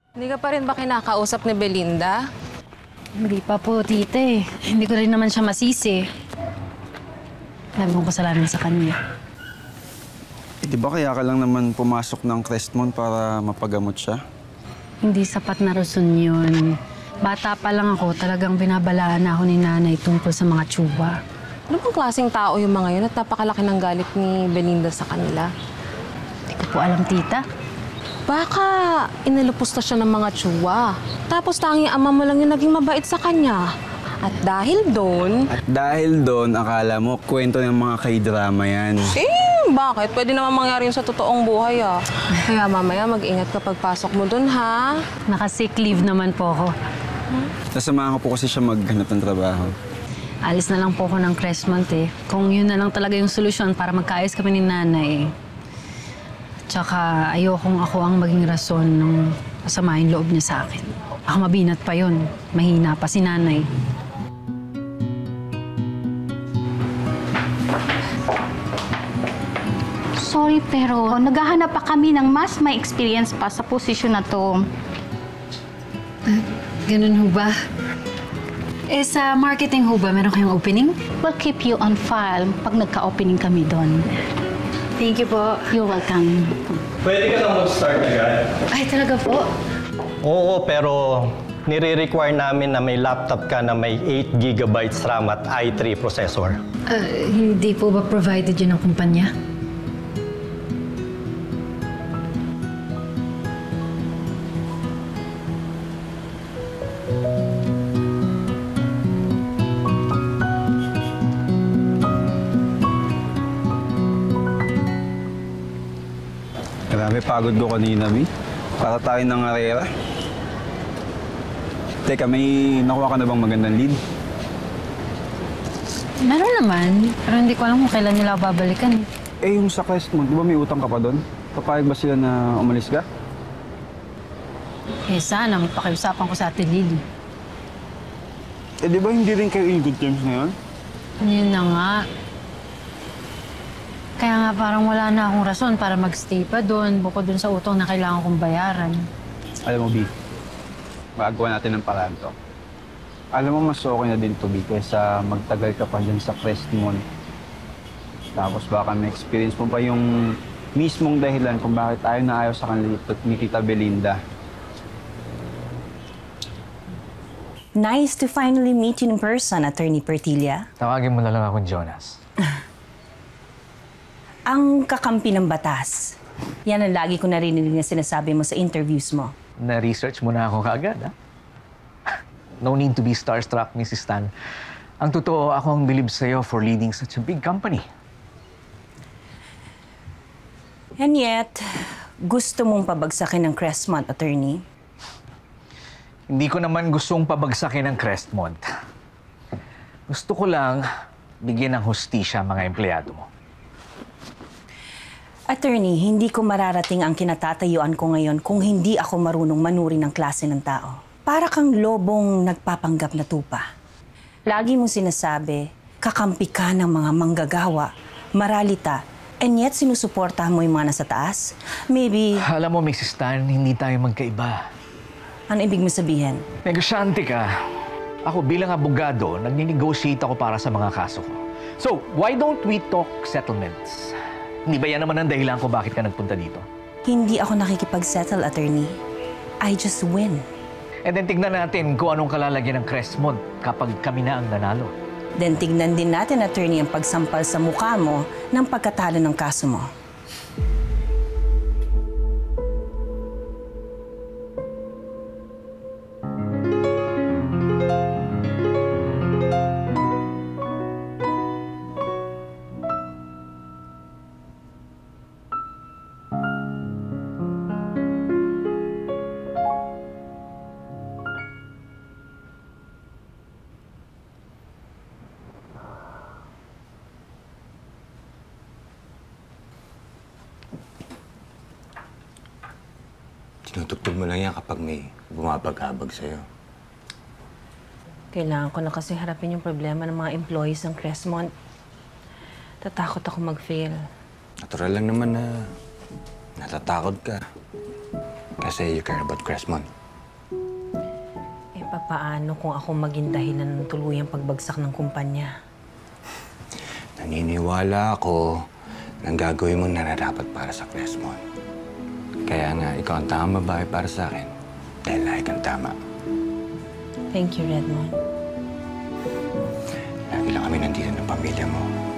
Hindi ka pa rin ba kinakausap ni Belinda? Hindi pa po, tita eh. Hindi ko rin naman siya masisi. Lagi kong kasalanan sa kanya. Di ba kaya ka lang naman pumasok ng Crestmont para mapagamot siya? Hindi sapat na rason yun. Bata pa lang ako, talagang binabalaan na ako ni nanay tungkol sa mga tsuba. Ano bang klaseng tao yung mga yun at napakalaki ng galit ni Belinda sa kanila? Hindi ko po alam, tita. Baka inilupos na siya ng mga tsuwa. Tapos tanging ama mo lang yung naging mabait sa kanya. At dahil doon, akala mo, kwento ng mga K-drama yan. Bakit? Pwede naman mangyari yun sa totoong buhay, ah. Kaya mamaya mag-ingat kapag pasok mo doon, ha? Naka-sick leave naman po ako. Nasamahan ko po kasi siya maghanap ng trabaho. Alis na lang po ako ng Crestmont eh. Kung yun na lang talaga yung solusyon para magkaayos kami ni nanay. Tsaka ayokong ako ang maging rason ng masamahin loob niya sa akin. Ako mabinat pa yun. Mahina pa si nanay. Sorry, pero naghahanap pa kami ng mas may experience pa sa posisyon na to. Ganun ho ba? Eh, sa marketing ho ba, meron kayong opening? We'll keep you on file pag nagka-opening kami doon. Thank you po. You're welcome. Pwede ka lang mag-start agad? Ay, talaga po? Oo, pero nire-require namin na may laptop ka na may 8 GB RAM at i3 processor. Hindi po ba provided yun ng kumpanya? Grabe, pagod ko kanina, Mi. Para tayo ng arera. Teka, may nakuha ka na bang magandang lead? Meron naman. Pero hindi ko alam kung kailan nila ako babalikan. Eh, yung sa Crestmont, di ba may utang ka pa doon? Papayag ba sila na umalis ka? Eh, sana may pakiusapan ko sa Ate Lily. Eh, di ba hindi rin kayo in good terms ngayon? Yun na nga. Kaya nga parang wala na akong rason para magstay pa doon, bukod doon sa utang na kailangan kong bayaran. Alam mo, B, magagawa natin ng paraan to. Alam mo, mas okay na din to, B, kaysa magtagal ka pa dyan sa Crestmont. Tapos baka may experience mo pa yung mismong dahilan kung bakit ayaw na ayaw sa kanila ni Tita Belinda. Nice to finally meet you in person, Attorney Pertilla. Tawagin mo na lang akong Jonas. Ang kakampi ng batas. Yan ang lagi ko narinig na sinasabi mo sa interviews mo. Na-research mo na ako kaagad, ha? No need to be starstruck, Mrs. Tan. Ang totoo, ako ang bilib sa'yo for leading such a big company. And yet, gusto mong pabagsakin ng Crestmont, Attorney? Hindi ko naman gustong pabagsakin ng Crestmont. Gusto ko lang bigyan ng hustisya mga empleyado mo. Attorney, hindi ko mararating ang kinatatayuan ko ngayon kung hindi ako marunong manuri ng klase ng tao. Para kang lobong nagpapanggap na tupa. Lagi mong sinasabi, kakampi ka ng mga manggagawa, maralita, and yet sinusuportahan mo yung mga nasa taas? Maybe... Alam mo, Mrs. Tan, hindi tayo magkaiba. Ano ibig mo sabihin? Negosyante ka. Ako bilang abogado, nagni-negotiate ako para sa mga kaso ko. So, why don't we talk settlements? Hindi ba yan naman ang dahilan ko bakit ka nagpunta dito? Hindi ako nakikipag-settle, Attorney. I just win. And then tignan natin kung anong kalalagyan ng Crestmont kapag kami na ang nanalo. Then tignan din natin, Attorney, ang pagsampal sa mukha mo ng pagkatalo ng kaso mo. Tinutugtog mo lang yan kapag may bumabag-abag sa'yo. Kailangan ko na kasi harapin yung problema ng mga employees ng Crestmont. Tatakot ako mag-fail. Natural lang naman na natatakot ka. Kasi you care about Crestmont. Papaano kung ako maging dahilan ng tuluyang pagbagsak ng kumpanya? Naniniwala ako na gagawin mo nararapat para sa Crestmont. Kaya nga, ikaw ang tamang babae para sa akin. Dahil lahi kang tama. Thank you, Redmond. Lagi lang kami nandito ng pamilya mo.